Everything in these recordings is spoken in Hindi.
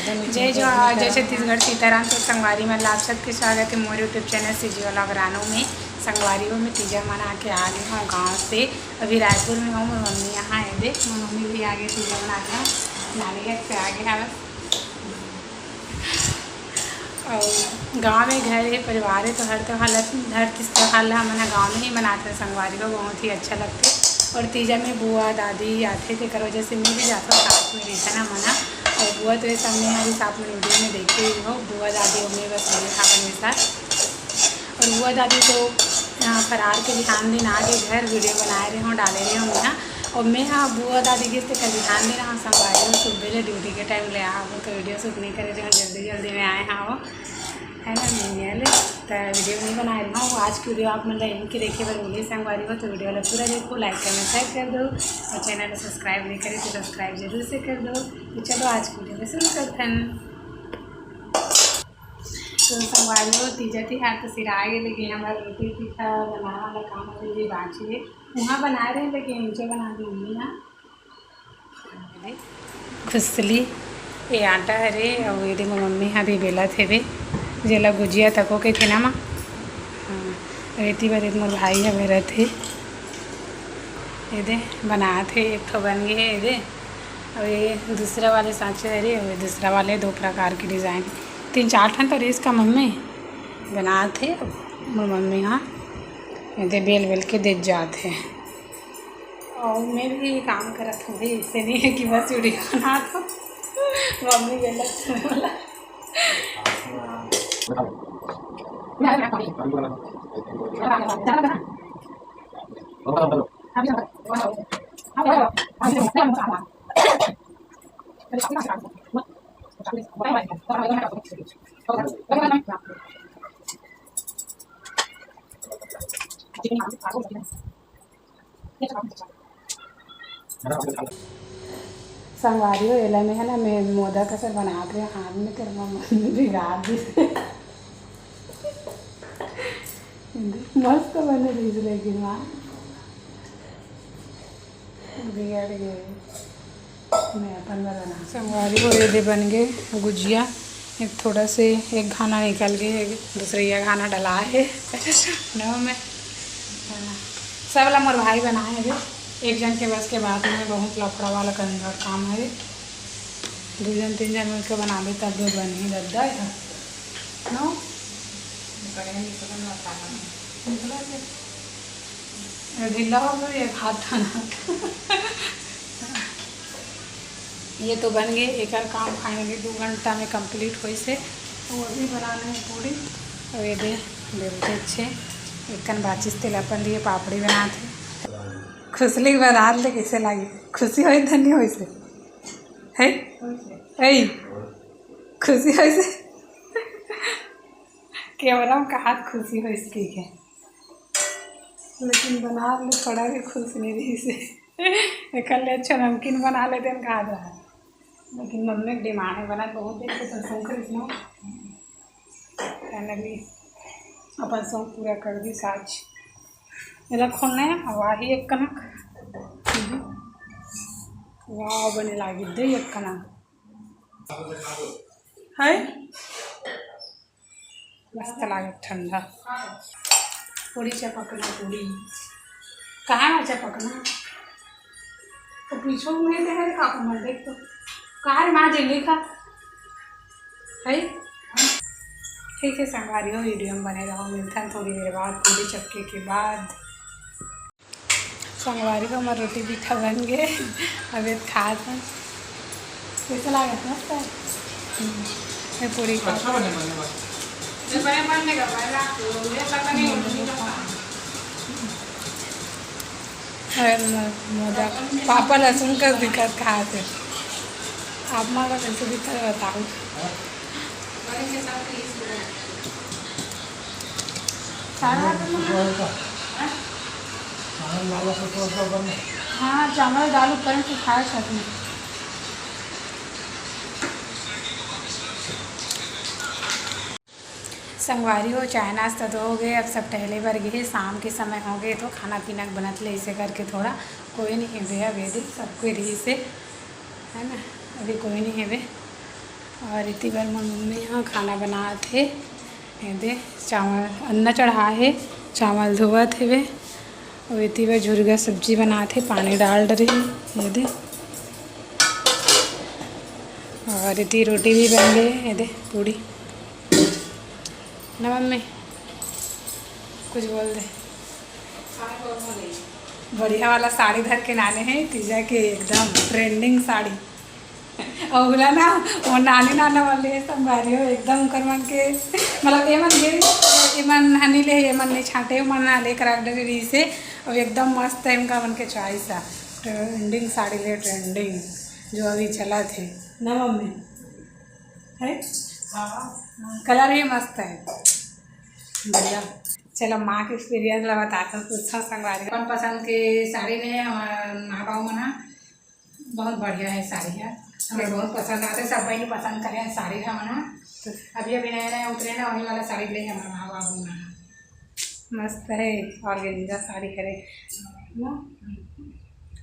जय जवाहर जय छत्तीसगढ़ सीताराम। तो संगवारी में आप सबके स्वागत है मोर यूट्यूब चैनल से जीवाला ग्रानों में। संगवारियों में तीजा मना के आ गए हूँ गाँव से। अभी रायपुर में हूँ। मम्मी यहाँ है, देख मम्मी भी आगे तीजा मना के नानी घर से आ गया है। और गाँव में घर है, परिवार है, तो हर त्योहार हमारे गाँव में ही मनाते हैं। संगवारी को बहुत ही अच्छा लगते। और तीजा में बुआ दादी आते थे करो, जैसे मैं भी जाता हूँ साथ में रहता ना मना। और बुआ तो ये सामने हमारी साथ में वीडियो में देखे ही हो, बुआ दादी और मैं बस मेरे था मेरे साथ। और बुआ दादी तो फरार के ध्यान दिन आगे घर वीडियो बनाए रहे हों, डाले रहे होंगे ना। और मैं हाँ बुआ दादी के कल ध्यान देना हाँ संगवारी सुबह ड्यूटी के टाइम ले आ वो, तो वीडियो शूट नहीं करे थे, जल्दी में आए हाँ वो है ना। नहीं तो वीडियो नहीं बना रही हूँ। आज की वीडियो आप मतलब इनकी देखिए अगर बोलिए संगवारी हो तो वीडियो वाला पूरा देखो, लाइक कमेंट शेयर कर दो। और चैनल को सब्सक्राइब नहीं करे तो सब्सक्राइब जरूर से कर दो। तो चलो आज की वीडियो में शुरू करते हैं। तो संगवारी हो तीजा तिहार तो सिर आ गए, लेकिन हमारा रोटी तीखा बनाने वाला काम अभी भी बाकी है। वहाँ बना रहे हैं लेकिन नीचे बना दी मम्मी यहाँ खुशली ये आटा हरे। और ये मम्मी यहाँ भी बेला थे भी जेला गुजिया तको के थे ना माँ। हाँ रेती बारे मोर भाई है मेरा थे ये दे बना थे। एक तो बन गए ये दे। और ये दूसरा वाले सांचे हरे और दूसरा वाले दो प्रकार की डिज़ाइन 3-4 ठन तो रेस का मम्मी बना थे। मोर मम्मी हाँ ये बेल के दे जाते हैं। और मैं भी काम करत हूँ, इससे नहीं है कि बस वीडियो बना दो। मम्मी गलत बोला संगवारी हो एला में है ना। मैं मोदक का सर बना के हाथ में कर मम्मी भिगा दी मस्त बने रही, लेकिन माँ बिगड़ गए। मैं अपन बना संगवारी हो ये बन गए गुजिया। एक थोड़ा से एक खाना निकल गए, एक दूसरे ये खाना डला है न में सब वाला मोर भाई बनाए है। एक जन के बस के बाद में बहुत लफड़ा वाला करने काम है। 2 जन 3 जन मिलकर बना दे तब दो बन ही लग जाए नो ढीला हो गया एक हाथ थाना ये तो बन गए। एक और काम खाएंगे 2 घंटा में कंप्लीट हो से, तो वो भी बनाना है पूरी। और ये दे बेलते अच्छे एक कन बाचिस तेल अपन लिए पापड़ी बनाते खुशली बना ले। कैसे लगी खुशी हो धन्य हो से है ऐ खुशी हो से कैमरा में कहा खुशी हो इसकी है, लेकिन बना ले थोड़ा भी खुश नहीं रही से कल ले अच्छा नमकीन बना लेते हैं कहा रहा है। लेकिन मम्मी की डिमांड है बना बहुत देर से संकर इसमें फाइनली अपन सौंग पूरा कर दी साज मेरा खोलना है। वाही एक कनक वाह बने लगी दे एक कनक है मस्त लागे ठंडा। पूरी चपकना पूरी कहाँ है चपकना तो पीछे में है का मर देख तो कहाँ माँ जल्दी का है। ठीक है संगवारी हो वीडियो में बने रहो, मिलता है थोड़ी देर बाद पूरी चपके के बाद। संगवारी को हमारी रोटी भी खा बन गए अभी खा था कैसा लगा मस्त है पूरी मोदक पापा लहसुन का दिक्कत खा थे आप माँ का कैसे दिक्कत बताओ। हाँ चावल दाल ऊपर से खाया सकते संगवारी हो चाय नाश्ता तो हो गए। अब सब टहले भर गए, शाम के समय हो गए तो खाना पीना बनत ले इसे करके थोड़ा कोई नहीं है भैया वेदी सब कोई रही से है ना। अभी कोई नहीं है वे और इतनी बार मम्मी यहाँ खाना बना थे। ये दे चावल अन्ना चढ़ा है, चावल धोआ थे वे, और इतनी बार झुरगा सब्जी बना थे, पानी डाल रही। ये दे और इतनी रोटी भी बन गई। ये दे पूड़ी ना मम्मी, कुछ बोल दे। बढ़िया वाला साड़ी धर के नाने हैं तीजा के, एकदम ट्रेंडिंग साड़ी। और बोला ना वो नानी नाना वाले संभारी हो एकदम कर मन के, मतलब ये मन गे मन हनी ले ये मन नहीं छाटे मन ना ले करा से। और एकदम मस्त है इनका मन के चॉइस है, ट्रेंडिंग साड़ी ले, ट्रेंडिंग जो अभी चला थे ना मम्मी है। हाँ कलर ही मस्त है, बढ़िया। चलो माँ के एक्सपीरियंस ला बताता हूँ, पूछा संगवारी कौन पसंद के साड़ी ने हमारा माँ बाबू मना बहुत बढ़िया है साड़ी है, हमें बहुत पसंद आते, सब भाई पसंद करें साड़ी है मना। तो अभी अभी नया नया उतरे ना, वही वाला साड़ी ले हमारे माँ बाबू मना मस्त है। और गेंजा साड़ी करे ना,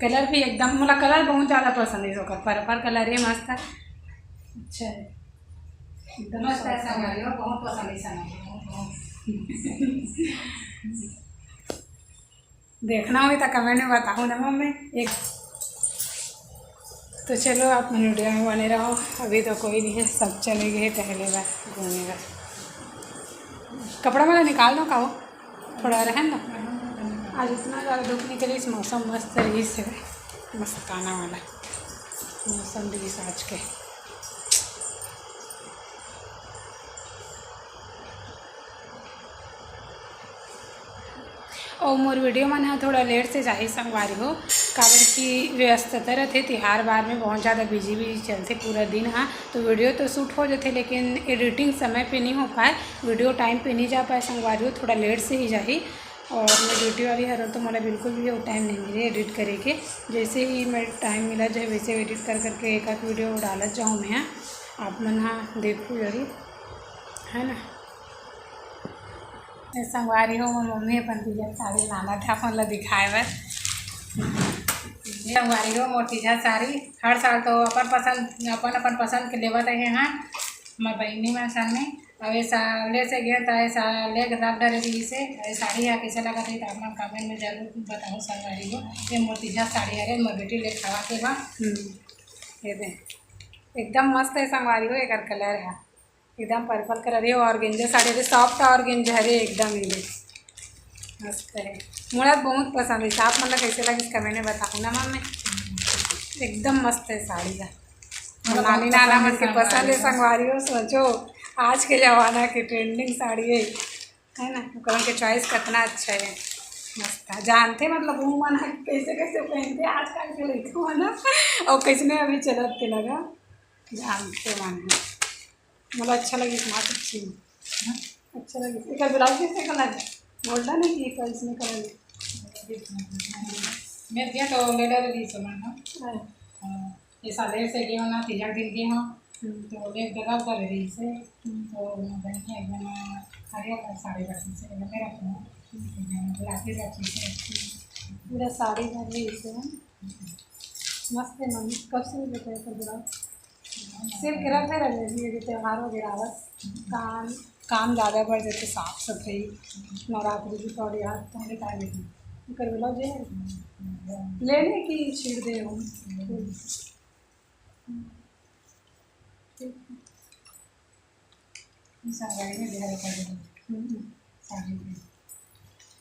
कलर भी एकदम मतलब कलर बहुत ज़्यादा पसंद है, इसका पर्पल कलर है मस्त है, अच्छा है एकदम मस्त है संगवारी, बहुत पसंद है साड़ी। देखना होगी तो कमेंट में बताऊँ ना मम्मी एक। तो चलो आप वीडियो में बने रहो, अभी तो कोई नहीं है, सब चले गए पहले बार घूमने का। कपड़ा वाला निकाल दो काओ, थोड़ा रहे ना, आज इतना ज़्यादा धूप निकली, इस मौसम मस्त रही से मस्त खाना वाला मौसम भी आज के। और मोर वीडियो मन है थोड़ा लेट से जाही संगवारी हो, काबर की व्यस्तता रहते, तिहार बार में बहुत ज़्यादा बिजी भी चलते पूरा दिन। हाँ तो वीडियो तो शूट हो जाते, लेकिन एडिटिंग समय पे नहीं हो पाए, वीडियो टाइम पे नहीं जा पाए संगवारी हो, थोड़ा लेट से ही जाही। और मैं ड्यूटी वाली हर तो मतलब बिल्कुल भी वो टाइम नहीं मिले एडिट करे के, जैसे ही मैं टाइम मिला जाए वैसे एडिट कर करके एक आध वीडियो डालत जाऊँ मैं, आप मन हाँ देखो जरूर है ना। संगवारी हो मोर मम्मी अपन तीजा साड़ी लाना था अपन ला दिखाए बर। संगवारी हो मोर तीजा साड़ी हर साल तो अपन पसंद के लेवत है। हाँ मैं बहनी में सन में अब ये साले से गए तो ऐसा ले रख डरे दी से साड़ी है कैसे लगा थी, तो अपना कमेंट में जरूर बताओ संगवारी हो। ये मोर तीजा साड़ी है मोर बेटी ले खावा के बा, ये दे एकदम मस्त है संगवारी हो, एक कलर है एकदम पर्पल कलर है, और गेंजा साड़ी है सॉफ्ट और गेंजा है एकदम ही मस्त है, मुझे बहुत पसंद है। आप मतलब कैसे लगे कमेंट में बताऊँ ना मम्मी, एकदम मस्त है साड़ी का, नानी नाना मन के पसंद है संगवारी हो। सोचो आज के ज़माना की ट्रेंडिंग साड़ी है ना, कौन के चॉइस कितना अच्छा है मस्त है, जानते मतलब वो मन कैसे कैसे पहनते आजकल के लड़के मन, और कैसे अभी चलत के लगा जानते मन है, मतलब अच्छा लगी स्मार्ट अच्छी अच्छा लगी। एक ब्लाउज कैसे कलर है गोल्डन है कि इसमें कलर मैं दिया तो ले ली सामान ये साले से गए ना तीजा दिन गए हाँ तो एक जगह कर रही से तो बनी एकदम हरिया साड़ी रखी से मेरा गुलाबी रखी से पूरा साड़ी भरी इसे मस्त है मम्मी। कब से बताया था ब्लाउज सिर्फ गिरफ्त रह जाती त्यौहार वगैरह बस काम ज़्यादा बढ़ जाते, साफ सफाई नवरात्रि की थोड़ी हाथ पहले का लेकिन कर ब्लाउज लेने की छीड़ दे हूँ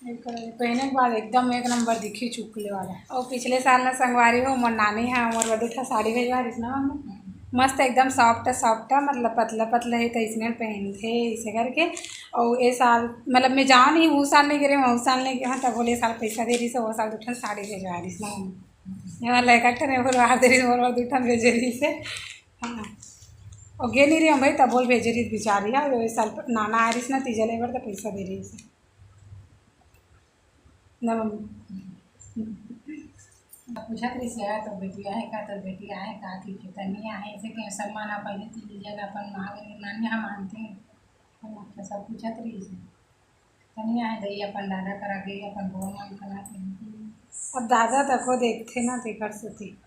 पहने के बाद एकदम एक नंबर दिखी चुकले वाला। और पिछले साल ना संगवारी हो मोर नानी है मोर बदूठा साड़ी भेजवा रही ना मम्मी, मस्त एकदम सॉफ्ट मतलब पतला पतला है तो इसमें पहनते इसे करके। और ये साल मतलब मैं जाऊँ नहीं वो साल नहीं गिरे मैं उस साल नहीं गया तब बोले साल पैसा दे रही से वो साल दूठन साड़ी भेजवा रही ना मम्मी, यहाँ लड़का नहीं बोल बाहर दे रही बोल दूठन भेज रही से। हाँ और गे नहीं रही हम भाई तब बोल भेज रही बेचारी है, इस साल नाना आ रही ना तीजा ले तो पैसा दे रही से ना मम्मी। पूछत रही से तो बेटी आए का तो बेटी आए का कि तनी आए से कि सम्मान पहले तीजा अपन नानी हम मानते हैं तो सब पूछत रही से तनी आए गई अपन दादा करा गई अपन बोल मान कराते हैं। अब दादा तक को देखते ना ते कर सकती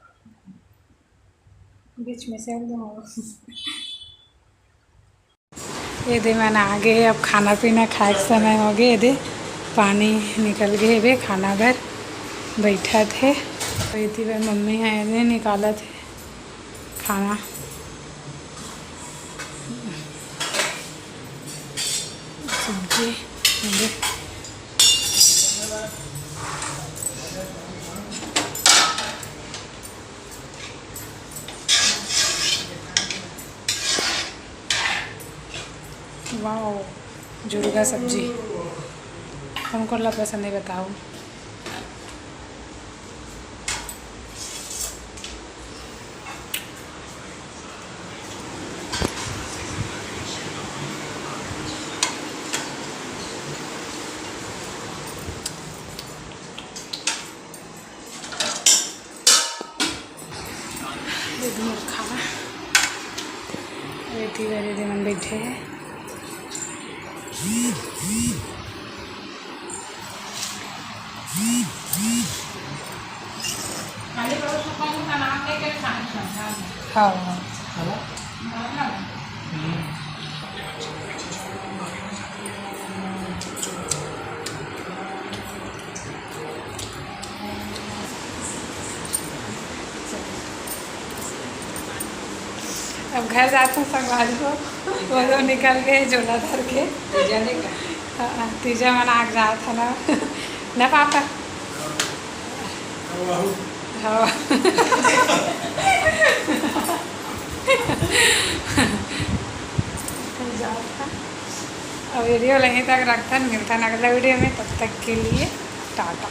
बीच में से ये दे मैंने आगे अब खाना पीना खाए के समय हो गए, ये दे पानी निकल गए वे खाना भर बैठा थे वही थी वे मम्मी है ये निकाला थे खाना। सब्जी ये वाह जुर्गा सब्जी हमको ला पसंद है बताओ। खाना रेती वाले दिन हम बैठे हैं। हाँ अब घर जाते हैं संगवारी को वो तो निकल गए झोला धर के तीजा मना आग जा था ना न पापा हाँ अब वीडियो यहीं तक रखता मिलता है अगला वीडियो में, तब तक के लिए टाटा।